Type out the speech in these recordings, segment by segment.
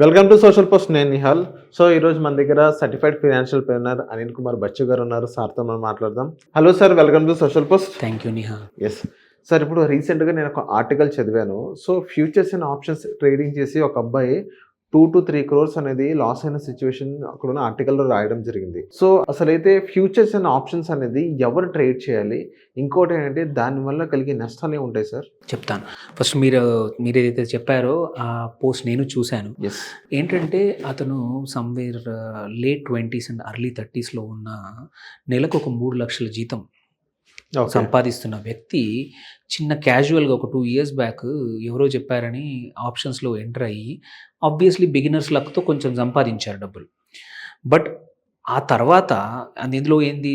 Welcome to social post. నేను Nihal. So ఈరోజు మన దగ్గర certified financial planner Anil Kumar Bacchu గారు ఉన్నారు. సార్తో మనం మాట్లాడదాం. Hello sir, welcome to social post. Thank you Nihal. Yes sir, ఇప్పుడు రీసెంట్గా నేను ఒక ఆర్టికల్ చదివాను. So futures and options trading చేసి ఒక అబ్బాయి 2 to 3 crores అనేది లాస్ అయిన సిచ్యువేషన్ అక్కడ ఉన్న ఆర్టికల్లో రాయడం జరిగింది. సో అసలైతే ఫ్యూచర్స్ అండ్ ఆప్షన్స్ అనేది ఎవరు ట్రేడ్ చేయాలి, ఇంకోటి ఏంటంటే దానివల్ల కలిగే నష్టాలు ఉంటాయి సార్? చెప్తాను. ఫస్ట్ మీరు ఏదైతే చెప్పారో ఆ పోస్ట్ నేను చూశాను. ఎస్. ఏంటంటే అతను somewhere late 20s and early 30sలో ఉన్న నెలకు ఒక 3 లక్షల జీతం సంపాదిస్తున్న వ్యక్తి చిన్న క్యాజువల్గా ఒక 2 years బ్యాక్ ఎవరో చెప్పారని ఆప్షన్స్లో ఎంటర్ అయ్యి ఆబ్వియస్లీ బిగినర్స్ లక్తో కొంచెం సంపాదించారు డబ్బులు. బట్ ఆ తర్వాత అందులో ఏంది,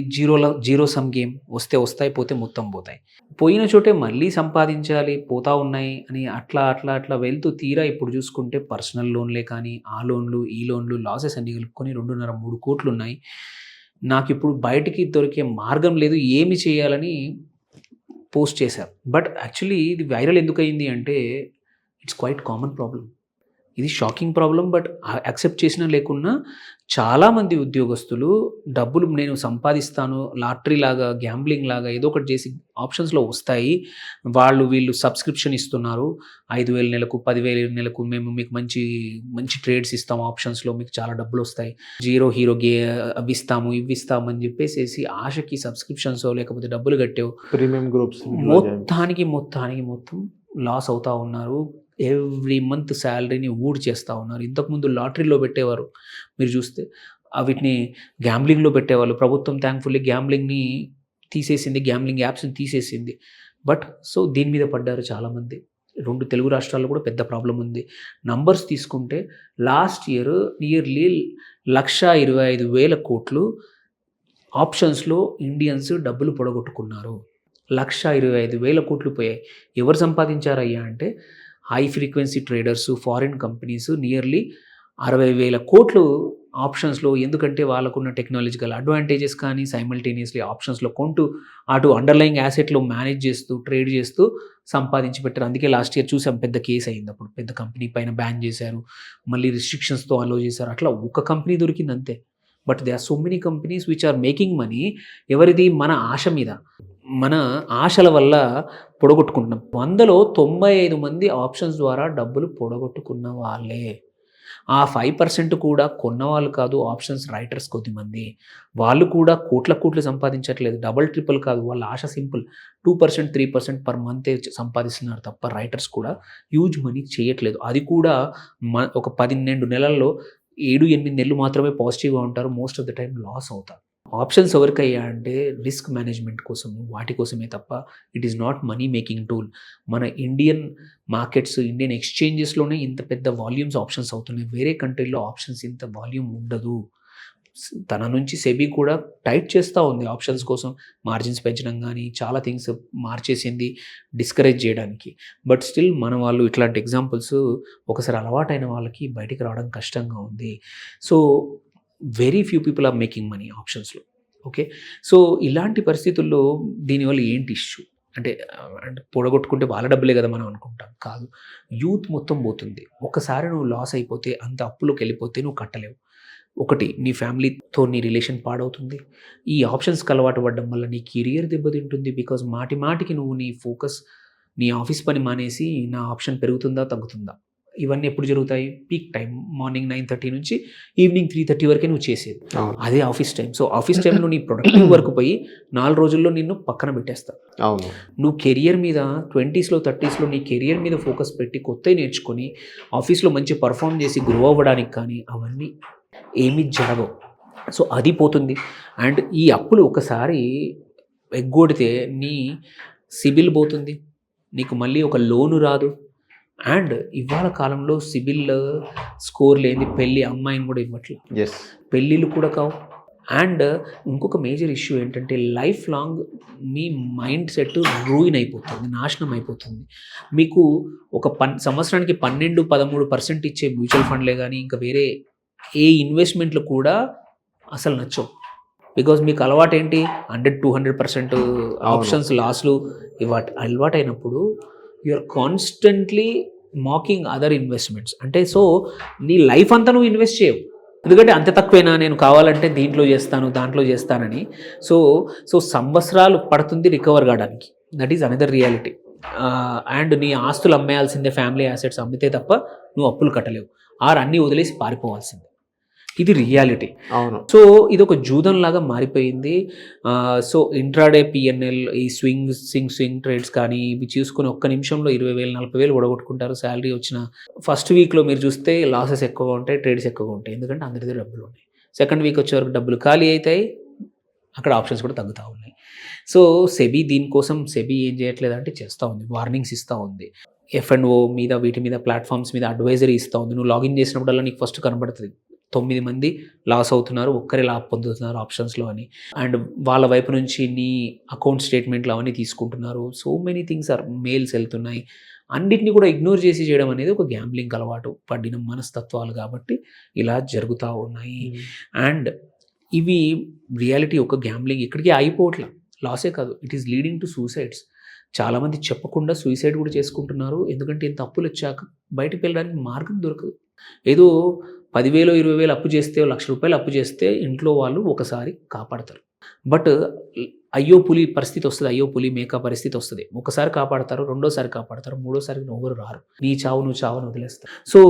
జీరో సమ్ గేమ్. వస్తే వస్తాయి, పోతే మొత్తం పోతాయి. పోయిన చోటే మళ్ళీ సంపాదించాలి, పోతా ఉన్నాయి అని అట్లా వెళ్తూ తీరా ఇప్పుడు చూసుకుంటే పర్సనల్ లోన్లే కానీ ఆ లోన్లు ఈ లోన్లు లాసెస్ అన్ని కలుపుకొని 2.5-3 కోట్లు ఉన్నాయి. నాకు ఇప్పుడు బయటికి దొరికే మార్గం లేదు, ఏమి చేయాలని పోస్ట్ చేశారు. బట్ యాక్చువల్లీ ఇది వైరల్ ఎందుకు అయింది అంటే ఇట్స్ క్వైట్ కామన్ ప్రాబ్లం. ఇది షాకింగ్ ప్రాబ్లం. బట్ యాక్సెప్ట్ చేసినా లేకున్నా చాలామంది ఉద్యోగస్తులు డబ్బులు నేను సంపాదిస్తాను, లాటరీ లాగా గ్యాంబ్లింగ్ లాగా ఏదో ఒకటి చేసి ఆప్షన్స్లో వస్తాయి, వీళ్ళు సబ్స్క్రిప్షన్ ఇస్తున్నారు, 5,000 నెలకు 10,000 నెలకు మేము మీకు మంచి మంచి ట్రేడ్స్ ఇస్తాము, ఆప్షన్స్లో మీకు చాలా డబ్బులు వస్తాయి, హీరో అవి ఇస్తాము అని చెప్పేసి ఆశకి సబ్స్క్రిప్షన్స్ లేకపోతే డబ్బులు కట్టేవు ప్రీమియం గ్రూప్స్ మొత్తం లాస్ అవుతూ ఉన్నారు. ఎవ్రీ మంత్ శాలరీని చేస్తూ ఉన్నారు. ఇంతకుముందు లాటరీలో పెట్టేవారు, మీరు చూస్తే వీటిని గ్యాంబ్లింగ్లో పెట్టేవాళ్ళు. ప్రభుత్వం థ్యాంక్ఫుల్లీ గ్యాంబ్లింగ్ని తీసేసింది, గ్యాంబ్లింగ్ యాప్స్ని తీసేసింది. బట్ సో దీని మీద పడ్డారు చాలామంది. 2 తెలుగు రాష్ట్రాల్లో కూడా పెద్ద ప్రాబ్లం ఉంది. నంబర్స్ తీసుకుంటే లాస్ట్ ఇయర్ నియర్లీ 1,25,000 కోట్లు ఆప్షన్స్లో ఇండియన్స్ డబ్బులు పొడగొట్టుకున్నారు. 1,25,000 కోట్లు పోయాయి. ఎవరు సంపాదించారయ్యా అంటే high frequency traders, foreign companies nearly 60,000 కోట్లు ఆప్షన్స్లో. ఎందుకంటే వాళ్ళకున్న టెక్నాలజికల్ అడ్వాంటేజెస్ కానీ సైమల్టేనియస్లీ ఆప్షన్స్లో కొంటూ అటు అండర్లయింగ్ యాసెట్లో మేనేజ్ చేస్తూ ట్రేడ్ చేస్తూ సంపాదించి పెట్టారు. అందుకే లాస్ట్ ఇయర్ చూసాం, పెద్ద కేసు అయింది. అప్పుడు పెద్ద కంపెనీ పైన బ్యాన్ చేశారు, మళ్ళీ రిస్ట్రిక్షన్స్తో అలో చేశారు. అట్లా ఒక కంపెనీ దొరికింది అంతే. But they are so many companies which are making money. ఎవరిది? మన ఆశ మీద, మన ఆశల వల్ల పొడగొట్టుకుంటున్నాం. 100లో 95 మంది ఆప్షన్స్ ద్వారా డబ్బులు పొడగొట్టుకున్న వాళ్ళే. ఆ 5% కూడా కొన్నవాళ్ళు కాదు, ఆప్షన్స్ రైటర్స్ కొద్దిమంది. వాళ్ళు కూడా కోట్లు సంపాదించట్లేదు, డబల్ ట్రిపుల్ కాదు. వాళ్ళ ఆశ సింపుల్, 2% 3% పర్ మంతే సంపాదిస్తున్నారు తప్ప రైటర్స్ కూడా హ్యూజ్ మనీ చేయట్లేదు. అది కూడా ఒక 12 నెలల్లో 7-8 నెలలు మాత్రమే పాజిటివ్గా ఉంటారు. Most of the time loss అవుతారు. ఆప్షన్స్ ఎవరికయ్యా అంటే రిస్క్ మేనేజ్మెంట్ కోసము, వాటి కోసమే తప్ప it is not money making tool. మన ఇండియన్ మార్కెట్స్, ఇండియన్ ఎక్స్చేంజెస్లోనే ఇంత పెద్ద వాల్యూమ్స్ ఆప్షన్స్ అవుతున్నాయి. వేరే కంట్రీలో ఆప్షన్స్ ఇంత వాల్యూమ్ ఉండదు. తన నుంచి సెబీ కూడా టైట్ చేస్తూ ఉంది ఆప్షన్స్ కోసం, మార్జిన్స్ పెంచడం కానీ చాలా థింగ్స్ మార్చేసింది డిస్కరేజ్ చేయడానికి. బట్ స్టిల్ మన వాళ్ళు ఇట్లాంటి ఎగ్జాంపుల్స్ ఒకసారి అలవాటైన వాళ్ళకి బయటికి రావడం కష్టంగా ఉంది. So very few people are making money ఆప్షన్స్లో. ఓకే, సో ఇలాంటి పరిస్థితుల్లో దీనివల్ల ఏంటి ఇష్యూ అంటే పొడగొట్టుకుంటే వాళ్ళ డబ్బులే కదా మనం అనుకుంటాం. కాదు, యూత్ మొత్తం పోతుంది. ఒకసారి నువ్వు లాస్ అయిపోతే, అంత అప్పులోకి వెళ్ళిపోతే నువ్వు కట్టలేవు. ఒకటి, నీ ఫ్యామిలీతో నీ రిలేషన్ పాడవుతుంది. ఈ ఆప్షన్స్కి అలవాటు పడడం వల్ల నీ కెరియర్ దెబ్బతింటుంది. బికాజ్ మాటికి నువ్వు నీ ఫోకస్, నీ ఆఫీస్ పని మానేసి నా ఆప్షన్ పెరుగుతుందా తగ్గుతుందా, ఇవన్నీ ఎప్పుడు జరుగుతాయి? పీక్ టైం, మార్నింగ్ 9:30 నుంచి ఈవినింగ్ 3:30 వరకే నువ్వు చేసేది. అదే ఆఫీస్ టైం. సో ఆఫీస్ టైంలో నీ ప్రొడక్టివ్ వర్క్ పోయి 4 రోజుల్లో నిన్ను పక్కన పెట్టేస్తావు. నువ్వు కెరియర్ మీద 20s, 30sలో నీ కెరియర్ మీద ఫోకస్ పెట్టి కొత్తవి నేర్చుకొని ఆఫీస్లో మంచి పర్ఫామ్ చేసి గ్రో అవ్వడానికి కానీ అవన్నీ ఏమీ జరగవు. సో అది పోతుంది. అండ్ ఈ అప్పులు ఒకసారి ఎగ్గొడితే నీ సిబిల్ పోతుంది, నీకు మళ్ళీ ఒక లోను రాదు. అండ్ ఇవాళ కాలంలో సిబిల్ స్కోర్ లేని పెళ్ళి అమ్మాయిని కూడా ఇవ్వట్లేదు, పెళ్ళిళ్ళు కూడా కావు. అండ్ ఇంకొక మేజర్ ఇష్యూ ఏంటంటే లైఫ్ లాంగ్ మీ మైండ్ సెట్ రూయిన్ అయిపోతుంది, నాశనం అయిపోతుంది. మీకు ఒక సంవత్సరానికి 12-13% ఇచ్చే మ్యూచువల్ ఫండ్లే కానీ ఇంకా వేరే ఏ ఇన్వెస్ట్మెంట్లు కూడా అసలు నచ్చవు. బికాజ్ మీకు అలవాటు ఏంటి, 100-200% ఆప్షన్స్ లాస్లు అలవాటు అయినప్పుడు you are constantly making other investments. అంటే సో నీ లైఫ్ అంతా నువ్వు ఇన్వెస్ట్ చేయవు, ఎందుకంటే అంత తక్కువేనా నేను కావాలంటే దీంట్లో చేస్తాను దాంట్లో చేస్తానని. సో సో సంవత్సరాలు పడుతుంది రికవర్ కావడానికి. That is another reality. And నీ ఆస్తులు అమ్మేయాల్సిందే, ఫ్యామిలీ యాసెట్స్ అమ్మితే తప్ప నువ్వు అప్పులు కట్టలేవు, ఆర్ అన్నీ వదిలేసి పారిపోవాల్సిందే. ఇది రియాలిటీ. అవును. సో ఇది ఒక జూదం లాగా మారిపోయింది. సో ఇంట్రాడే పిఎన్ఎల్, ఈ స్వింగ్ ట్రేడ్స్ కానీ ఇవి చూసుకొని ఒక్క నిమిషంలో 20,000 40,000 ఒడగొట్టుకుంటారు. శాలరీ వచ్చిన ఫస్ట్ వీక్లో మీరు చూస్తే లాసెస్ ఎక్కువగా ఉంటాయి, ట్రేడ్స్ ఎక్కువగా ఉంటాయి, ఎందుకంటే అందరి దగ్గర డబ్బులు ఉన్నాయి. సెకండ్ వీక్ వచ్చే వరకు డబ్బులు ఖాళీ అవుతాయి, అక్కడ ఆప్షన్స్ కూడా తగ్గుతూ ఉన్నాయి. సో దీనికోసం సెబీ ఏం చేయట్లేదు అంటే చేస్తూ ఉంది, వార్నింగ్స్ ఇస్తూ ఉంది. F&O మీద వీటి మీద ప్లాట్ఫామ్స్ మీద అడ్వైజరీ ఇస్తూ ఉంది. నువ్వు లాగిన్ చేసినప్పుడల్లా నీకు ఫస్ట్ కనబడుతుంది 9 మంది లాస్ అవుతున్నారు, ఒక్కరే లాభ పొందుతున్నారు ఆప్షన్స్లో అని. అండ్ వాళ్ళ వైపు నుంచి నీ అకౌంట్ స్టేట్మెంట్లు అవన్నీ తీసుకుంటున్నారు. So many things are mails వెళ్తున్నాయి. అన్నిటిని కూడా ఇగ్నోర్ చేసి చేయడం అనేది ఒక గ్యాంబ్లింగ్ అలవాటు పడిన మనస్తత్వాలు కాబట్టి ఇలా జరుగుతూ ఉన్నాయి. అండ్ ఇవి రియాలిటీ ఒక గ్యాంబ్లింగ్ ఇక్కడికి అయిపోవట్ల, లాసే కాదు, it is leading to suicides. చాలామంది చెప్పకుండా సూసైడ్ కూడా చేసుకుంటున్నారు, ఎందుకంటే ఇంత అప్పులు వచ్చాక బయటకు వెళ్ళడానికి మార్గం దొరకదు. ఏదో 10,000 20,000 అప్పు చేస్తే, ₹1,00,000 అప్పు చేస్తే ఇంట్లో వాళ్ళు ఒకసారి కాపాడతారు. బట్ అయ్యో పులి పరిస్థితి వస్తుంది, అయ్యో పులి మేక పరిస్థితి వస్తుంది. ఒకసారి కాపాడతారు, రెండోసారి కాపాడతారు, మూడోసారి ఎవరు రారు. నీ చావు నువ్వు చావును వదిలేస్తారు. సో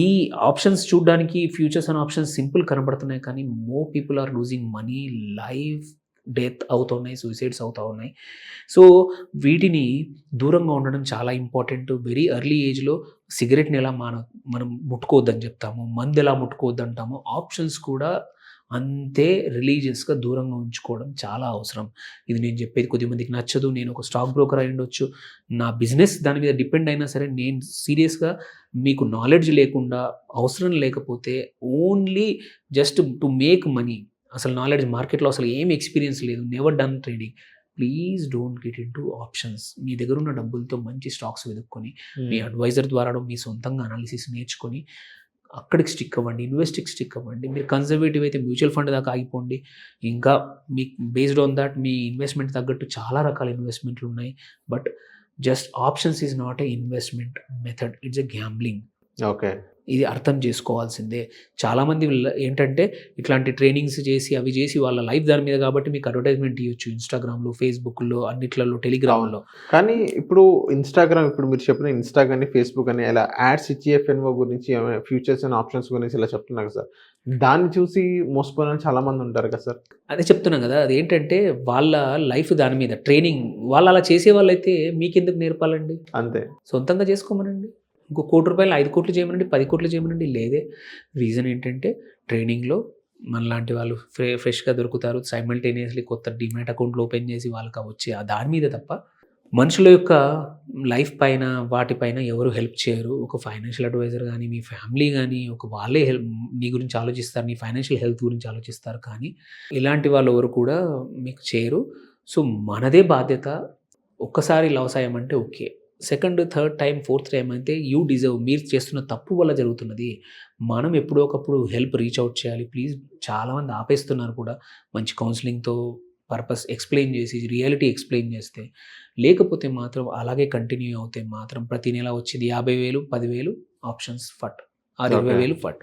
ఈ ఆప్షన్స్ చూడడానికి ఫ్యూచర్స్ అండ్ ఆప్షన్స్ సింపుల్ కనబడుతున్నాయి, కానీ more people are losing money, life death అవుతున్నాయి, సూసైడ్స్ అవుతూ ఉన్నాయి. సో వీటిని దూరంగా ఉండడం చాలా ఇంపార్టెంట్. వెరీ ఎర్లీ ఏజ్లో సిగరెట్ని ఎలా మనం ముట్టుకోవద్దని చెప్తాము, మందు ఎలా ముట్టుకోవద్దు అంటాము, ఆప్షన్స్ కూడా అంతే రిలీజియస్గా దూరంగా ఉంచుకోవడం చాలా అవసరం. ఇది నేను చెప్పేది కొద్దిమందికి నచ్చదు, నేను ఒక స్టాక్ బ్రోకర్ అయి ఉండొచ్చు, నా బిజినెస్ దాని మీద డిపెండ్ అయినా సరే, నేను సీరియస్గా మీకు నాలెడ్జ్ లేకుండా, అవసరం లేకపోతే, only just to make money, అసలు నాలెడ్జ్ మార్కెట్లో అసలు ఏం ఎక్స్పీరియన్స్ లేదు, never done trading, please don't get into options. మీ దగ్గర ఉన్న డబ్బులతో మంచి స్టాక్స్ వెతుక్కొని మీ అడ్వైజర్ ద్వారా మీ సొంతంగా అనాలిసిస్ నేర్చుకొని అక్కడికి స్టిక్ అవ్వండి, ఇన్వెస్ట్కి స్టిక్ అవ్వండి. మీరు కన్జర్వేటివ్ అయితే మ్యూచువల్ ఫండ్ దాకా ఆగిపోండి. ఇంకా మీకు based on that me investment తగ్గట్టు చాలా రకాల ఇన్వెస్ట్మెంట్లు ఉన్నాయి. But just options is not a investment method, it's a gambling. Okay, ఇది అర్థం చేసుకోవాల్సిందే. చాలామంది ఏంటంటే ఇట్లాంటి ట్రైనింగ్స్ చేసి అవి చేసి వాళ్ళ లైఫ్ దాని మీద కాబట్టి మీకు అడ్వర్టైజ్మెంట్ ఇవ్వచ్చు ఇన్స్టాగ్రామ్లో, ఫేస్బుక్లో, అన్నిట్లలో, టెలిగ్రామ్లో. కానీ ఇప్పుడు ఇన్స్టాగ్రామ్, ఇప్పుడు మీరు చెప్పిన ఇన్స్టా కానీ ఫేస్బుక్ అని ఇలా యాడ్స్ ఇచ్చి F&O గురించి, ఫ్యూచర్స్ అండ్ ఆప్షన్స్ గురించి ఇలా చెప్తున్నారు సార్, దాన్ని చూసి మోసపోయిన చాలా మంది ఉంటారు కదా సార్. అదే చెప్తున్నాం కదా, అదేంటంటే వాళ్ళ లైఫ్ దాని మీద ట్రైనింగ్, వాళ్ళు అలా చేసే వాళ్ళైతే మీకెందుకు నేర్పాలండి, అంతే సొంతంగా చేసుకోమనండి. ఇంకో ₹1,00,00,000 5 కోట్లు చేయమనండి, 10 కోట్లు చేయమనండి. లేదే, రీజన్ ఏంటంటే ట్రైనింగ్లో మనలాంటి వాళ్ళు ఫ్రెష్గా దొరుకుతారు, సైమల్టేనియస్లీ కొత్త డిమాట్ అకౌంట్లు ఓపెన్ చేసి వాళ్ళకి వచ్చి దాని మీద తప్ప మనుషుల యొక్క లైఫ్ పైన వాటిపైన ఎవరు హెల్ప్ చేయరు. ఒక ఫైనాన్షియల్ అడ్వైజర్ కానీ, మీ ఫ్యామిలీ కానీ, వాళ్ళే నీ గురించి ఆలోచిస్తారు, నీ ఫైనాన్షియల్ హెల్త్ గురించి ఆలోచిస్తారు, కానీ ఇలాంటి వాళ్ళు ఎవరు కూడా మీకు చేయరు. సో మనదే బాధ్యత. ఒక్కసారి లాస్ అయ్యామంటే okay, second, third time, fourth time అయితే యూ డిజర్వ్. మీరు చేస్తున్న తప్పు వల్ల జరుగుతున్నది. మనం ఎప్పుడో ఒకప్పుడు హెల్ప్ రీచ్ అవుట్ చేయాలి. ప్లీజ్, చాలామంది ఆపేస్తున్నారు కూడా. మంచి కౌన్సిలింగ్తో పర్పస్ ఎక్స్ప్లెయిన్ చేసి, రియాలిటీ ఎక్స్ప్లెయిన్ చేస్తే, లేకపోతే మాత్రం అలాగే కంటిన్యూ అవుతే మాత్రం ప్రతి నెల వచ్చేది 50,000 10,000 ఆప్షన్స్ ఫట్, 20,000 ఫట్.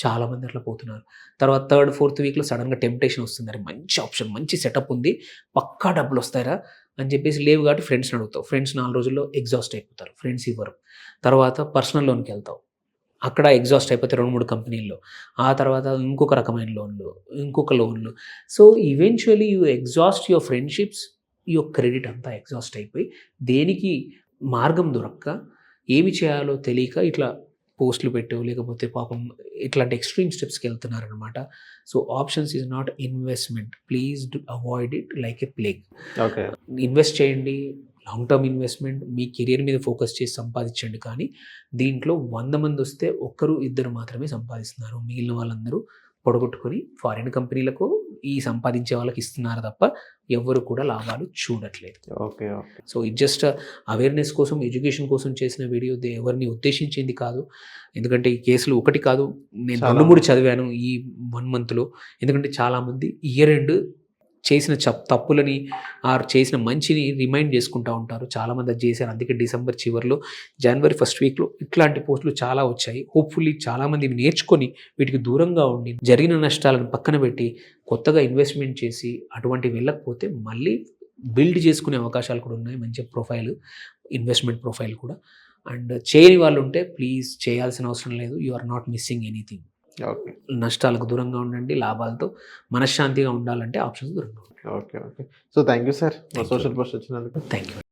చాలామంది అట్లా పోతున్నారు. తర్వాత థర్డ్ ఫోర్త్ వీక్లో సడన్గా టెంప్టేషన్ వస్తుంది, అరే మంచి ఆప్షన్, మంచి సెటప్ ఉంది, పక్కా డబ్బులు వస్తాయరా అని చెప్పేసి లేవు కాబట్టి ఫ్రెండ్స్ని అడుగుతావు. ఫ్రెండ్స్ 4 రోజుల్లో ఎగ్జాస్ట్ అయిపోతారు, ఫ్రెండ్స్ ఇవ్వరు. తర్వాత పర్సనల్ లోన్కి వెళ్తావు, అక్కడ ఎగ్జాస్ట్ అయిపోతే 2-3 కంపెనీల్లో. ఆ తర్వాత ఇంకొక రకమైన లోన్లు, ఇంకొక లోన్లు. So eventually you exhaust your friendships, your credit అంతా ఎగ్జాస్ట్ అయిపోయి దేనికి మార్గం దొరక్క, ఏమి చేయాలో తెలియక ఇట్లా పోస్టులు పెట్టు, లేకపోతే పాపం ఇట్లాంటి ఎక్స్ట్రీమ్ స్టెప్స్కి వెళ్తున్నారనమాట. So options is not investment, please do avoid it like a plague. Okay, invest చేయండి, లాంగ్ టర్మ్ ఇన్వెస్ట్మెంట్, మీ కెరియర్ మీద ఫోకస్ చేసి సంపాదించండి. కానీ దీంట్లో 100 మంది వస్తే 1-2 మాత్రమే సంపాదిస్తున్నారు, మిగిలిన వాళ్ళందరూ పొడగొట్టుకొని ఫారిన్ కంపెనీలకు ఈ సంపాదించే వాళ్ళకి ఇస్తున్నారు తప్ప ఎవరు కూడా లాభాలు చూడట్లేదు. Okay, okay. సో ఇది జస్ట్ అవేర్నెస్ కోసం, ఎడ్యుకేషన్ కోసం చేసిన వీడియో, ఎవరిని ఉద్దేశించింది కాదు. ఎందుకంటే ఈ కేసులు ఒకటి కాదు, నేను 2-3 చదివాను ఈ 1 మంత్లో. ఎందుకంటే చాలామంది ఇయర్ ఎండ్ చేసిన తప్పులని చేసిన మంచిని రిమైండ్ చేసుకుంటూ ఉంటారు. చాలామంది అది చేశారు. అందుకే డిసెంబర్ చివరిలో జనవరి ఫస్ట్ వీక్లో ఇట్లాంటి పోస్టులు చాలా వచ్చాయి. హోప్ఫుల్లీ చాలామంది ఇవి నేర్చుకొని వీటికి దూరంగా ఉండి జరిగిన నష్టాలను పక్కన పెట్టి కొత్తగా ఇన్వెస్ట్మెంట్ చేసి అటువంటివి వెళ్ళకపోతే మళ్ళీ బిల్డ్ చేసుకునే అవకాశాలు కూడా ఉన్నాయి. మంచి ప్రొఫైల్, ఇన్వెస్ట్మెంట్ ప్రొఫైల్ కూడా. అండ్ చేయని వాళ్ళు ఉంటే ప్లీజ్ చేయాల్సిన అవసరం లేదు. You are not missing anything. Okay. నష్టాలకు దూరంగా ఉండండి. లాభాలతో మనశ్శాంతిగా ఉండాలంటే ఆప్షన్స్ దూరంగా ఉండండి. Okay. So thank you sir. మా Thank you. సోషల్ పోస్ట్ వచ్చినందుకు. Thank you.